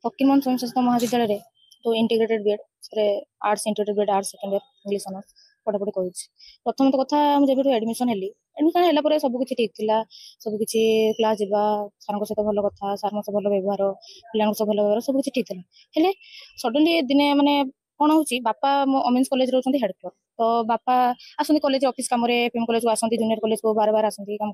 फकीरमोहन स्वयं महाविद्यालय तो इंटीग्रेटेड बीएड से arts integrated BEd arts second year English honours पढ़ापढ़ी करूँ। प्रथम तो कथा जब एडमिशन हेली एडमिशन है सब किसी ठीक था सब किसी क्लास जावा सार सहित भल कथा सार सहित भल व्यवहार पिला सब भल व्यवहार सब किसी ठीक था। सडनली दिने माने कौन हो बापा मो ओमेन्स कॉलेज रोचे हेडक्लर्क तो बापा आसती कॉलेज ऑफिस कम पीएम कॉलेज को आसती जूनियर कॉलेज को बार बार आसती कम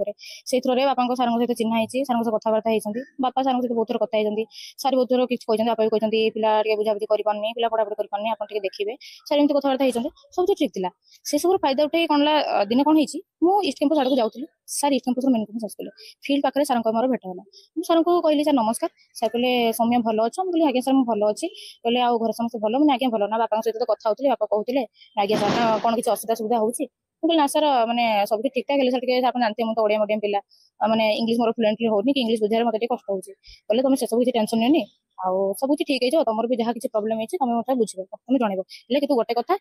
से थ्रोरे बापा सार सहित चिन्ह है सार सहित कथबार्ता होती बापा सार सहित बहुत थर कथा होती सार बहुत थर किसी कहते बापा भी कहते पिला बुझाबुझी करपारनी पिला पढ़ापढ़ी करपारनी आप देखिए सार एमती कथबार्ता होती सब तो ठीक था। से सब फायदा उठे कौन दिने कौन होती मुझे ईस्ट कैंपस आड़क जाऊँगी सार ईस्ट कैंपस मेन कैंपस आसते फिल्ड पाखे सार मोर भेट है मुझे सार को कहली सर नमस्कार सार कहले सौम्य भल अच्छे मुझे आज्ञा सर मुझे भल अच्छी कहले आउ घर समस्त भल मैंने आज्ञा भल ना बापा सहित तो कथा होती बापा कहते आज्ञा सर ना कौन किसी असुविधा सुविधा होती मुझे ना सर मैंने सब ठीक ठाक है सर आप जानते मुझे ओडिया मीडियम पिला मैंने इंग्लिश मोर फ्लुएंटली होनी कि इंग्लिश बुझारे मतलब कष्ट होती कहले तुम से सब किसी टेंशन नहीं आउ सब कुछ ठीक है तुम भी जहाँ किसी प्रोब्लेम है तुम मतलब बुझे तुम जनइब कि गोटे कथा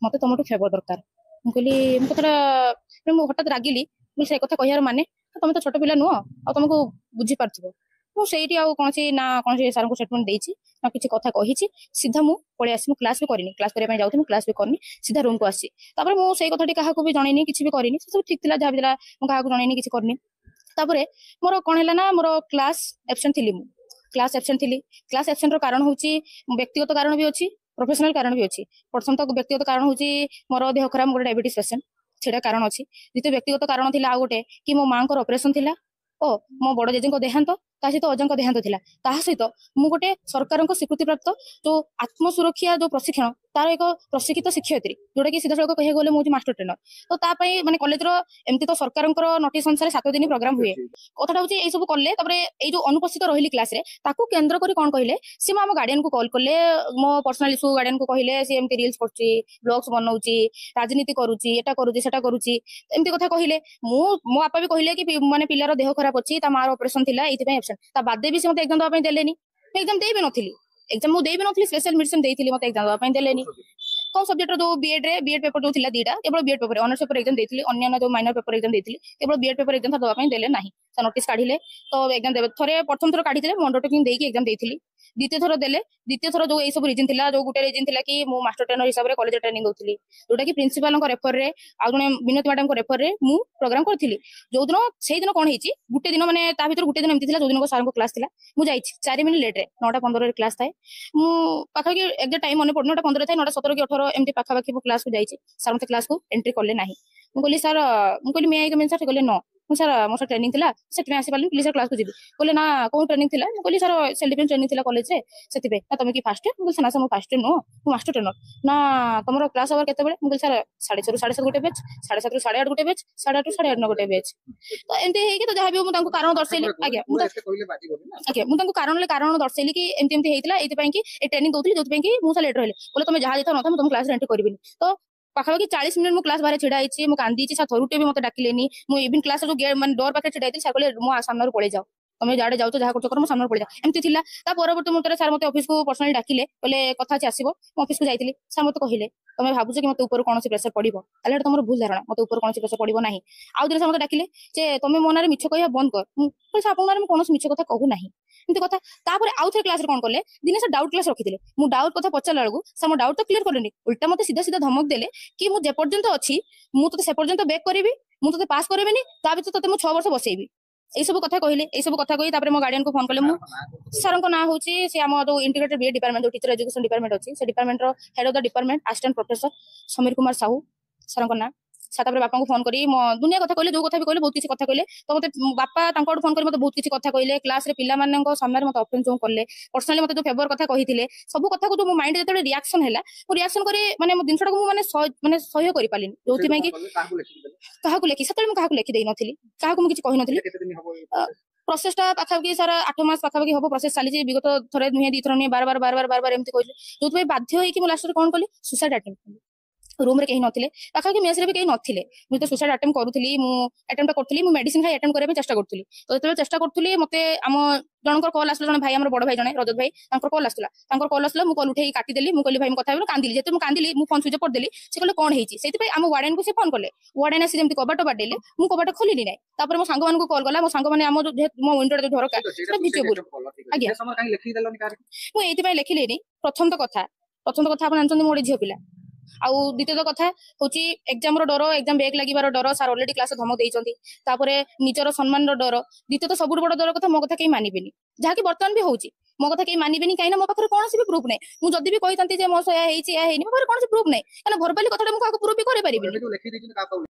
मत तुम फेवर दरकार मुझे कथा मुझे हठात रागिली मुझे कथा कहार माने तुम तो छोट पिला नुह आ तुमको बुझी पार्थ मुझे कौन ना कौन सार को स्टेटमेंट देती ना किसी कथा कही सीधा मुझे पलि आसी क्लास भी करनी क्लास करने जाऊँ क्लास भी करनी सीधा रूम को आसी मुझे कथा क्या भी जनईनी किसी भी करनी सब ठीक था जहाँ भी क्या जनईनी किसी करनी मोर कौन है ना मोर क्लास एब्सेंट थी क्लास एब्सेंट थी क्लास एब्सेंट कारण हूँ व्यक्तिगत कारण भी अच्छी प्रोफेशनल कारण भी अच्छी प्रथम तो व्यक्तिगत कारण हूँ मोर देह खराब मोर डायबिटीज पेसेंट से कारण अच्छी द्वितीय व्यक्तिगत कारण थी आ गोटे कि मो माँ ऑपरेशन थी ओ मो बड़ जेजे देहांत सहित अजय देहांत था सहित मु गोटे सरकार स्वीकृति प्राप्त जो आत्मसुरक्षा जो प्रशिक्षण तार एक प्रशिक्षित शिक्षयित्री जोटा कि सीधा सड़क कह गले मुझे मास्टर ट्रेनर तो तापाई कॉलेज एमती तो सरकार नोटिस अनुसार 7 दिन प्रोग्राम हुए कथा हूँ ये सब कले जो अनुपस्थित रही क्लास रे ताकू केन्द्र करी कौन कहले सी आम गार्डियन को कॉल कले मो पर्सनल इश्यू गार्डियन को कहले सी एमती रील्स कर ब्लॉग्स बनाऊँगी राजनीति करुच्ची एटा करुच्ची सेटा करुच्ची एमती कथा कहले मो बापा भी कहले कि माने पिलार देह खराब अच्छी मार ऑपरेशन थी ये एब्सेंट बादे भी से मत एग्जाम देवाई देलेनी एग्जाम दे भी नथी एग्जाम मुझे देवी नी स्पेशल मेडिसिन देती मत एग्जाम देवाई देलेनी कौन सब्जेक्ट जो बीएड पेपर जो दीटा केवल BEd paper honours paper exam देती अन्य जो माइनर पेपर एग्जाम देती केवल बीएड पेपर एग्जाम देवाई देले ना सर नोटिस काढ़िले तो एग्जाम देवे थे प्रथम थर काढ़ी अंडरटेकिंग देकी एग्जाम देती द्वितीय थर देले द्वितीय थर जो ये सब रिजन था जो गोटे रिजन था कि मो मास्टर ट्रेनर हिसाब से कॉलेज ट्रेनिंग दूसरी जोटा कि प्रिंसिपाल रेफर रे आ जने विनोद मैडम को रेफर रे मु प्रोग्राम करी जो दिन से दिन कौन होती गोटे दिन मैंने भर गोटे दिन एमती जो दिन सार को क्लास था मुझे 4 मिनट लेट्रे 9:15 क्लास थाए मुझे एक्जाक्ट टाइम मन पड़े 9:15 थाए 9:17 कि 18 एमती पाखापाखी क्लास को जाइए सार मत क्लास को एंट्री कले ना मुझे सर मुझे मे आई कम इन सर कहले न सर मोर ट्रेनिंग था से आसी पारे प्लीज सर क्लास को जी कहले ना कौन ट्रेनिंग थी मुझे सर सेल्फ डिफेन्स ट्रेनिंग थी कॉलेज से तुम कि फास्ट मुझे ना सर फास्ट नुह मु मास्टर ट्रेनर ना तुम क्लास आवर के मुझे सर 6:30 ରୁ 7:30 गोटे बैच 7:30 ରୁ 8:30 गोटे बैच 8:30 ରୁ 8:30 गोटे बैच तो एमती है तो जहाँ भी मुझे कारण दर्शेली आज्ञा मुझे कारण दर्शेली कि एमती एमती होता ये ट्रेनिंग दूसरी जो मुझे लेट रही बोले तुम जहाँ जाता ना तुम क्लास एंट्री करी तो पाखापाखि 40 मिनट मु क्लास बाहर छिड़ा होती मुझे कांदी सर थरुटे भी मत डाकिलेनी मुझे इवन क्लास जो गेट मैं डोर पाखे छिड़ा होती सर कहले मो सामने पड़े जाओ तुम जाड़े जाओ जहाँ कर मो सामने पड़े जाओ एमती था परवर्ती मुहूर्त सर मत ऑफिस को पर्सनली डाकिले कहले कथा अच्छी आसो ऑफिस को जाइए सर मत कहले तुम भावुच कि मत ऊपर कौन प्रेसर पड़ो ताले तुम भूल धारणा मत ऊपर कौन प्रेसर पड़ो ना आउ दिन सर मत डाकिले तुम मो ना मिछ कह बंद कर आपन कौन मिछ कथा कहू ना एमती कथा आउ थे क्लास कौन कले दिने सर डाउट क्लास रखी मु डाउट कथा पचारा बेलू सर मो डाउट तो क्लीयर करेनि उल्टा मत सीधा सीधा धमक देले कि मुझे पर्यंत अच्छी मुझे से पर्यंत बैक करी मुझे पास करेनि तो 6 वर्ष बसैबी ये सब कथा कहले ये सब कथा कही मो गार्डियन को फोन कले मु सर को ना होची से आम जो इंटीग्रेटेड बीएड डिपार्टमेंट जो टीचर एजुकेशन डिपार्टमेंट अच्छी से department head of the department assistant professor Sameer Kumar Sahu sir को ना सातापर बापा को फोन करी दुनिया कथा कहले जो कथा भी कहले बहुत किसी कथा कहले तो मत बापा फोन कर मत बहुत किसी कथा कहले क्लास रे पिला मानन को सामने मत ऑफेंस जो करले पर्सनली मत जो फेवर कथा कहिथिले सब कथा को जो मो माइंड जेते रिएक्शन हैला मो रिएक्शन करे माने मो दिनसटा को माने सहयोग करि पालिन जोथि में कि काहाकू लेखि सतले मो काहाकू लेखि देई नथिली काहाकू मो किछि कहि नथिली प्रोसेसटा पाखापाखि सर 8 मास पाखापाखि हम प्रोसेस चली विगत थे नुहे 2 थर नुहे बार बार एमती कहले जो बाध्य होगी लास्ट कौन कली सुसाइड अटेम्प्ट रूम रे कहीं नथिले पाखापाखि मेस रे भी कहीं नथिले मु तो सुसाइड अटेम्प्ट करथली मु मेडिसिन खाई अटेम्प्ट करबे चेष्टा करथली तो जेतबे चेष्टा करथली मते आम जनकर कॉल आसला जन भाई हमर बड़ भाई जने रजत भाई कॉल आसला मु कॉल उठेई काटी देली मु कहली भाई मु कथा हेबो कांदिली जेते मु कांदिली मु फोन स्विच ऑफ कर देली से कहले कोन हेची सेति भाई आम वार्डन को से फोन करले वार्डन आसी जेमति कबाट बाडेले मु कबाट खोलिली नै तापर मो सांग मानको कॉल गला मो सांग माने आम मो विंडो जो झरका से विजिबल आज्ञा समय काहे लिखि देलनि कार मु एति भाई लेखिलेनी प्रथम तो कथा आपण जानछन मोडे झियो पिला आउ द्वितीय कथा होची एग्जाम रो डर एग्जाम बैक लागिबार डर सर ऑलरेडी क्लास धमक देइचंती तापरे निजर सम्मान रो डर द्वितीय तो सबुठ बड़ डर कथा मो कथा केही मानिबेनी जहाँकि वर्तमान भी होची मो कथा केही मानिबेनी काइना मो पाखरे कोनोसी भी प्रूफ नै मु जदी भी कहितंती जे मो सया हेची या हेनी मो पाखरे कोनोसी प्रूफ नै काना भरबाली कथाटा मु काको प्रूफ भी करे परिबिनी लिखि देइछन का